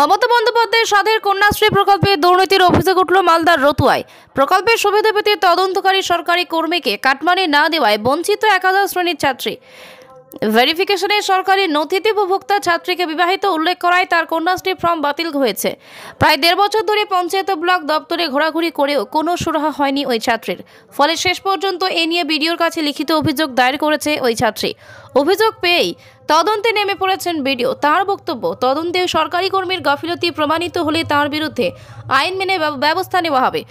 মমতা বন্দ্যোপাধ্যায়ের সাধের কন্যাশ্রী প্রকল্পে দুর্নীতির অভিযোগ উঠল মালদার রতুয়ায়। প্রকল্পের সুবিধা পেতে তদন্তকারী সরকারি কর্মীকে কাটমানি না দেওয়ায় বঞ্চিত একাদশ শ্রেণীর ছাত্রী। ভেরিফিকেশনে সরকারি নথিতে উপভোক্তা ছাত্রীকে বিবাহিত উল্লেখ করায় তার কন্যাশ্রী ফর্ম বাতিল হয়েছে। প্রায় 1.5 বছর ধরে পঞ্চায়েত ব্লক দপ্তরে ঘোরাঘুরি করেও কোনো সুরাহা হয়নি ওই ছাত্রীর। ফলে শেষ পর্যন্ত এ নিয়ে বিডিওর কাছে লিখিত অভিযোগ দায়ের করেছে ওই ছাত্রী। অভিযোগ পেয়েই তদন্তে নেমে পড়েছেন বিডিও। তার বক্তব্য, তদন্তে সরকারি কর্মীর গাফিলতি প্রমাণিত হলে তার বিরুদ্ধে আইন মেনে ব্যবস্থা নেওয়া হবে।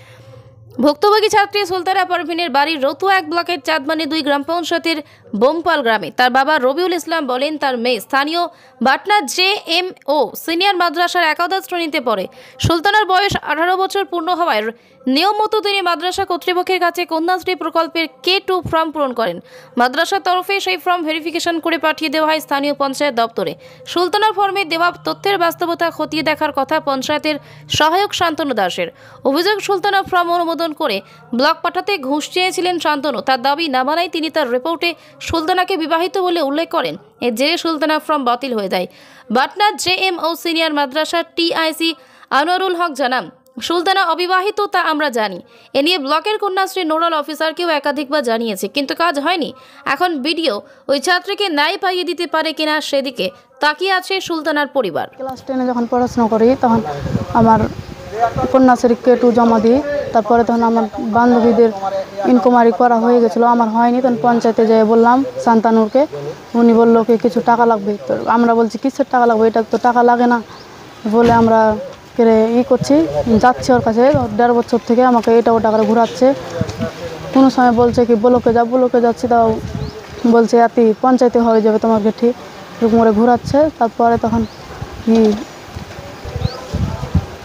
ভুক্তভোগী ছাত্রী সুলতানা পারভিনের বাড়ি রতুয়া 1 ব্লকের চাঁদমানি 2 গ্রাম পঞ্চায়েতের বোমপাল গ্রামে। তার বাবা রবিউল ইসলাম বলেন, তার মেয়ে স্থানীয় বাটনা JMO সিনিয়র মাদ্রাসার একাদশ শ্রেণীতে পড়ে। সুলতানার বয়স 18 বছর পূর্ণ হওয়ায় নিয়ম মতো তিনি মাদ্রাসা কর্তৃপক্ষের কাছে কন্যাশ্রী প্রকল্পের K2 ফর্ম পূরণ করেন। মাদ্রাসার তরফে সেই ফর্ম ভেরিফিকেশন করে পাঠিয়ে দেওয়া হয় স্থানীয় পঞ্চায়েত দপ্তরে। সুলতানার ফর্মে দেওয়া তথ্যের বাস্তবতা খতিয়ে দেখার কথা পঞ্চায়েতের সহায়ক শান্তনু দাসের। অভিযোগ, সুলতানা ফর্ম অনুমোদন করে ব্লক পাঠাতে ঘুষ চেয়েছিলেন শান্তনু। তার দাবি না মানায় তিনি তার রিপোর্টে সুলতানাকে বিবাহিত বলে উল্লেখ করেন। এর জেরে সুলতানা ফর্ম বাতিল হয়ে যায়। বাটনা JMO সিনিয়র মাদ্রাসার TIC আনোয়ারুল হক জানান, সুলতানা অবিবাহিত তা আমরা জানি। এ নিয়ে ব্লকের কন্যাশ্রী নোডাল অফিসারকেও একাধিকবার জানিয়েছে, কিন্তু কাজ হয়নি। এখন বিডিও ওই ছাত্রীকে ন্যায় পাইয়ে দিতে পারে কিনা সেদিকে তাকিয়ে আছে সুলতানার পরিবার। ক্লাস 10-এ যখন পড়াশোনা করি তখন আমার কন্যাশ্রী K2 জমা দিই। তারপরে তখন আমার বান্ধবীদের ইনকোয়ারি করা হয়ে গেছিলো, আমার হয়নি। তখন পঞ্চায়েতে যেয়ে বললাম শান্তানুরকে, উনি বললো কি কিছু টাকা লাগবে। তো আমরা বলছি কিসের টাকা লাগবে, এটা তো টাকা লাগে না বলে আমরা করছি, যাচ্ছি ওর কাছে। 1.5 বছর থেকে আমাকে এটা ওটা করে ঘোরাচ্ছে। কোনো সময় বলছে কি ব্লকে যাচ্ছি, তাও বলছে এতি পঞ্চায়েতে হয়ে যাবে তোমাকে, ঠিক এরকম করে ঘোরাচ্ছে। তারপরে তখন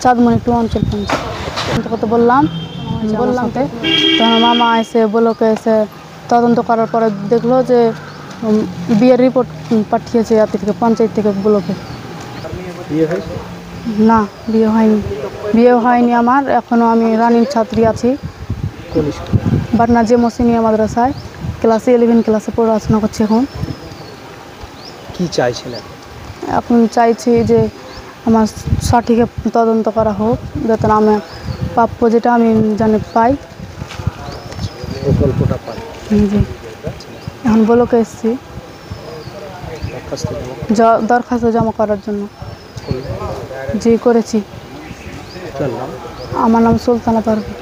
চাঁদমণি 2 অঞ্চল পঞ্চায়েত কথা বললাম তখন মামা এসে ব্লকে এসে তদন্ত করার পরে দেখলো যে বিয়ের রিপোর্ট পাঠিয়েছে এতে থেকে পঞ্চায়েত থেকে ব্লকে। না, বিয়ে হয়নি আমার। এখনও আমি রানিং ছাত্রী আছি বাটনা JMO সিনিয়র মাদ্রাসায় ক্লাস 11 ক্লাসে পড়াশোনা করছি। এখন কি চাইছিলেন? এখন চাইছি যে আমার সঠিক তদন্ত করা হোক, যাতে আমার প্রাপ্য যেটা আমি জানি পাই, প্রকল্পটা পাই। জি, এখন ব্লকে এসেছি দরখাস্ত জমা করার জন্য। জি, করেছি। আমার নাম সুলতানা পারভিন,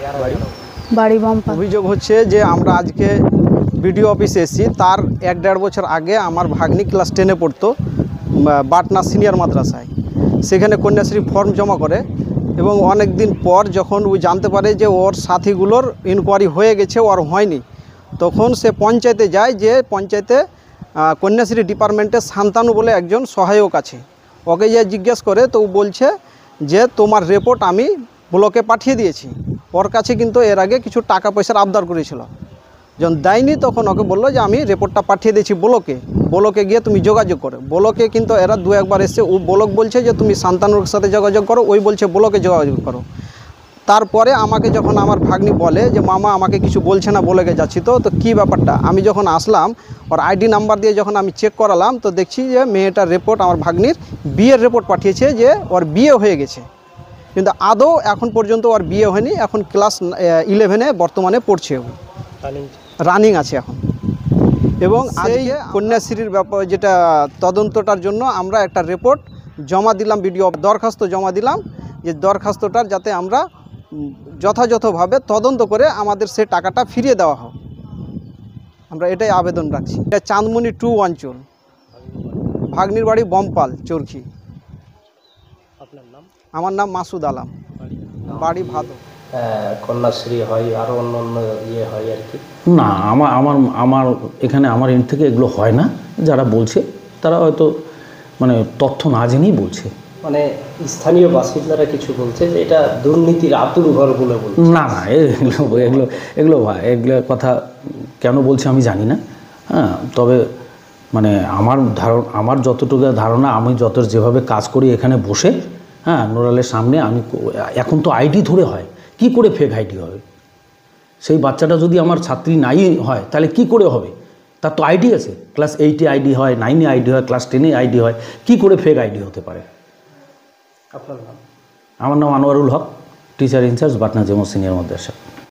বাড়ি বোমপাল। অভিযোগ হচ্ছে যে আমরা আজকে বিডিও অফিসে এসেছি, তার 1-1.5 বছর আগে আমার ভাগ্নি ক্লাস 10-এ পড়তো বাটনা সিনিয়র মাদ্রাসায়। সেখানে কন্যাশ্রী ফর্ম জমা করে এবং অনেক দিন পর যখন ওই জানতে পারে যে ওর সাথীগুলোর ইনকোয়ারি হয়ে গেছে, ওর হয়নি, তখন সে পঞ্চায়েতে যায়। যে পঞ্চায়েতে কন্যাশ্রী ডিপার্টমেন্টে শান্তানু বলে একজন সহায়ক আছে, ওকে যে জিজ্ঞেস করে তো ও বলছে যে তোমার রিপোর্ট আমি ব্লকে পাঠিয়ে দিয়েছি। ওর কাছে কিন্তু এর আগে কিছু টাকা পয়সার আবদার করেছিল, যখন দেয়নি তখন ওকে বললো যে আমি রিপোর্টটা পাঠিয়ে দিয়েছি ব্লকে গিয়ে তুমি যোগাযোগ করো। ব্লকে কিন্তু এরা 2-1 বার এসছে, ও ব্লক বলছে যে তুমি শান্তানুর সাথে যোগাযোগ করো, ওই বলছে ব্লকে যোগাযোগ করো। তারপরে আমাকে যখন আমার ভাগ্নি বলে যে মামা আমাকে কিছু বলছে না, ব্লকে যাচ্ছি তো কী ব্যাপারটা, আমি যখন আসলাম ওর ID নাম্বার দিয়ে যখন আমি চেক করালাম তো দেখছি যে মেয়েটার রিপোর্ট আমার ভাগ্নির বিয়ের রিপোর্ট পাঠিয়েছে, যে ওর বিয়ে হয়ে গেছে, কিন্তু আদৌ এখন পর্যন্ত ওর বিয়ে হয়নি। এখন ক্লাস 11-এ বর্তমানে পড়ছে, রানিং আছে এখন। এবং এই কন্যাশ্রীর ব্যাপার যেটা তদন্তটার জন্য আমরা একটা রিপোর্ট জমা দিলাম, বিডিও দরখাস্ত জমা দিলাম, যে দরখাস্তটার যাতে আমরা যথাযথভাবে তদন্ত করে আমাদের সে টাকাটা ফিরিয়ে দেওয়া হোক, আমরা এটাই আবেদন রাখছি। এটা চাঁদমণি 2 অঞ্চল, ভাগ্নির বাড়ি বোমপাল চরখি। আপনার নাম? আমার নাম মাসুদ আলম, বাড়ি ভাদো। কন্যাশ্রী হয়, আরও অন্য ইয়ে হয় আর কি? না, আমার এখানে আমার এন্ড থেকে এগুলো হয় না। যারা বলছে তারা হয়তো মানে তথ্য না জেনেই বলছে। মানে স্থানীয় বাসিন্দারা কিছু বলছে যে এটা দুর্নীতির আতুর ঘর বলে বলছে। না, এগুলো কথা কেন বলছে আমি জানি না। হ্যাঁ, তবে মানে আমার যতটুকু ধারণা, আমি যেভাবে কাজ করি এখানে বসে, হ্যাঁ, নোডালের সামনে, আমি এখন তো ID ধরে হয়, কি করে ফেক ID হবে? সেই বাচ্চাটা যদি আমার ছাত্রী নাই হয় তাহলে কি করে হবে? তার তো ID আছে, ক্লাস 8-এ ID হয়, 9-এ ID হয়, ক্লাস 10-এ ID হয়, কি করে ফেক ID হতে পারে? আপনার নাম? আমার নাম Anwarul Haque, teacher in charge, Patna Jemo senior মাদ্রাসা।